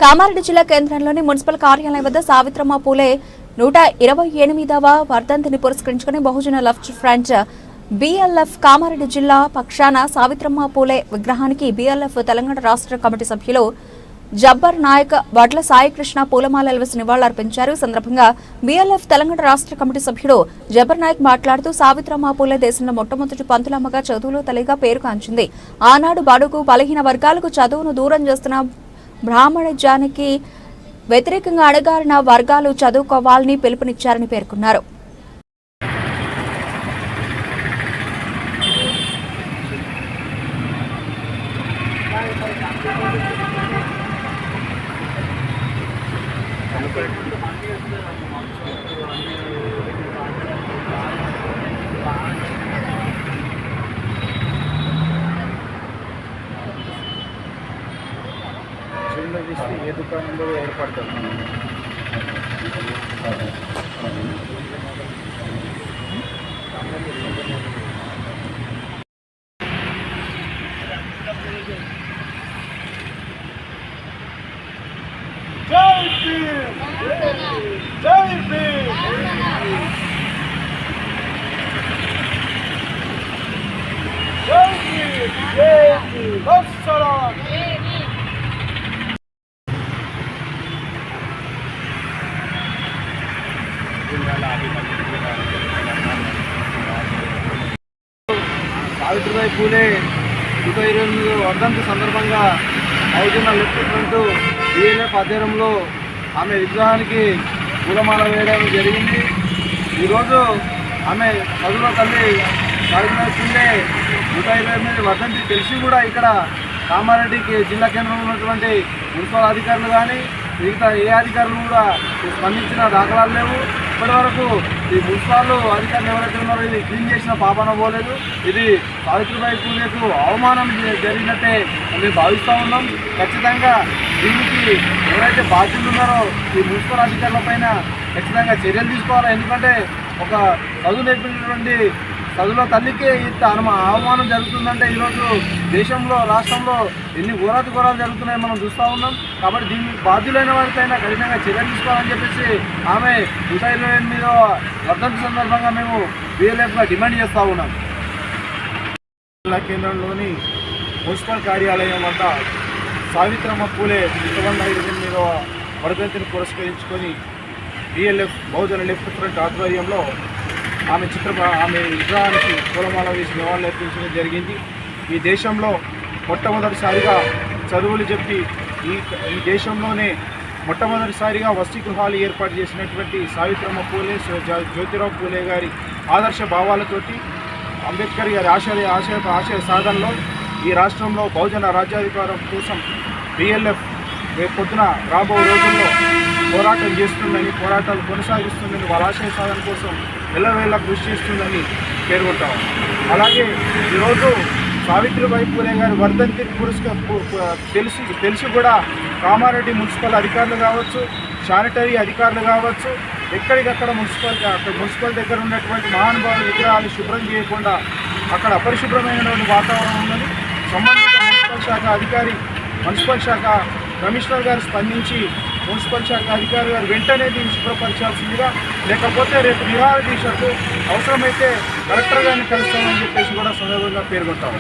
కామారెడ్డి జిల్లా కేంద్రంలోని మున్సిపల్ కార్యాలయం వద్ద సావిత్రమ్మ పూలే 128వ వర్ధంతిని పురస్కరించుకుని బహుజన లెఫ్ట్ ఫ్రంట్ BLF కామారెడ్డి జిల్లా పక్షాన సావిత్రమ్మ పూలే విగ్రహానికి BLF తెలంగాణ రాష్ట్ర కమిటీ సభ్యులు జబ్బర్ నాయక్ వడ్ల సాయికృష్ణ పూలమాలలు వేసి నివాళులర్పించారు. ఈ సందర్భంగా BLF తెలంగాణ రాష్ట్ర కమిటీ సభ్యుడు జబ్బర్ నాయక్ మాట్లాడుతూ సావిత్రమ్మ పూలే దేశంలో మొట్టమొదటి పంతులమ్మగా చదువులో తల్లిగా పేరుగాంచింది. ఆనాడు బడుగు బలహీన వర్గాలకు చదువును దూరం చేస్తున్న బ్రాహ్మణజానికి వ్యతిరేకంగా అడగారిన వర్గాలు చదువుకోవాలని పిలుపునిచ్చారని పేర్కొన్నారు. ఏ దుకాణంలో ఏర్పడతారు. జై భీమ్, జై భీమ్, జై భీమ్, జై భీమ్, అస్సలాం. సావిత్రిబాయి పూలే 128వ వర్ధంతి సందర్భంగా బహుజన లెఫ్ట్ ఫ్రంట్ BLF ఆధ్వర్యంలో ఆమె విగ్రహానికి పూలమాల వేయడం జరిగింది. ఈరోజు ఆమె చదువుల తల్లి సావిత్రిబాయి పూలే 128వ వర్ధంతి తెలిసి కూడా ఇక్కడ కామారెడ్డికి జిల్లా కేంద్రంలో ఉన్నటువంటి మున్సిపల్ అధికారులు కానీ మిగతా ఏ అధికారులు కూడా స్పందించిన దాఖలాలు లేవు. ఇప్పటి వరకు ఈ మున్సిపాల్ అధికారులు ఎవరైతే ఉన్నారో ఇది క్లీన్ చేసిన పాపన పోలేదు. ఇది సావిత్రిబాయి పూలేకు అవమానం జరిగినట్టే మేము భావిస్తూ ఉన్నాం. ఖచ్చితంగా దీనికి ఎవరైతే బాధ్యులు ఉన్నారో ఈ మున్సిపల్ అధికారుల పైన ఖచ్చితంగా చర్యలు తీసుకోవాలి. ఎందుకంటే ఒక చదువు నేర్పినటువంటి చదువులో తల్లికే ఇంత అవమానం జరుగుతుందంటే ఈరోజు దేశంలో రాష్ట్రంలో ఎన్ని ఘోరాతి ఘోరాలు జరుగుతున్నాయో మనం చూస్తూ ఉన్నాం. కాబట్టి దీనికి బాధ్యులైన వారిపైన కఠినంగా చర్యలు తీసుకోవాలని చెప్పేసి ఆమె 128వ వర్ధంతి సందర్భంగా మేము BLFగా డిమాండ్ చేస్తూ ఉన్నాం. జిల్లా కేంద్రంలోని మున్సిపల్ కార్యాలయం వద్ద సావిత్రమ్మ పూలే 128వ వర్ధంతిని పురస్కరించుకొని BLF బహుజన లెఫ్ట్ ఫ్రంట్ ఆధ్వర్యంలో ఆమె విగ్రహానికి పూలమాల వేసి నివాళులు అర్పించడం జరిగింది. ఈ దేశంలో మొట్టమొదటిసారిగా చదువులు చెప్పి ఈ దేశంలోనే మొట్టమొదటిసారిగా వసతి గృహాలు ఏర్పాటు చేసినటువంటి సావిత్రమ్మ పూలే జ్యోతిరావు పూలే గారి ఆదర్శ భావాలతోటి అంబేద్కర్ గారి ఆశయ సాధనలో ఈ రాష్ట్రంలో బహుజన రాజ్యాధికారం కోసం BLF రేపు పొద్దున రాబో రోజుల్లో పోరాటం చేస్తుందని, పోరాటాలు కొనసాగిస్తుందని, వాళ్ళ ఆశయ సాధన కోసం ఎల్లవేళ కృషి చేస్తుందని పేర్కొంటాం. అలాగే ఈరోజు సావిత్రిబాయి పూలే గారి వర్ధంతి తెలిసి కూడా కామారెడ్డి మున్సిపల్ అధికారులు కావచ్చు, శానిటరీ అధికారులు కావచ్చు, ఎక్కడికక్కడ మున్సిపల్ దగ్గర ఉన్నటువంటి మహానుభావుల విగ్రహాలు శుభ్రం చేయకుండా అక్కడ అపరిశుభ్రమైనటువంటి వాతావరణం ఉందని సంబంధిత మున్సిపల్ శాఖ అధికారి, మున్సిపల్ శాఖ కమిషనర్ గారు స్పందించి మున్సిపల్ శాఖ అధికారి గారు వెంటనే దీన్ని శుభ్రపరచాల్సిందిగా, లేకపోతే రేపు నిరాహార దీక్షకు అవసరమైతే కలెక్టర్ గారిని కలుస్తామని చెప్పేసి కూడా సందర్భంగా పేర్కొంటాము.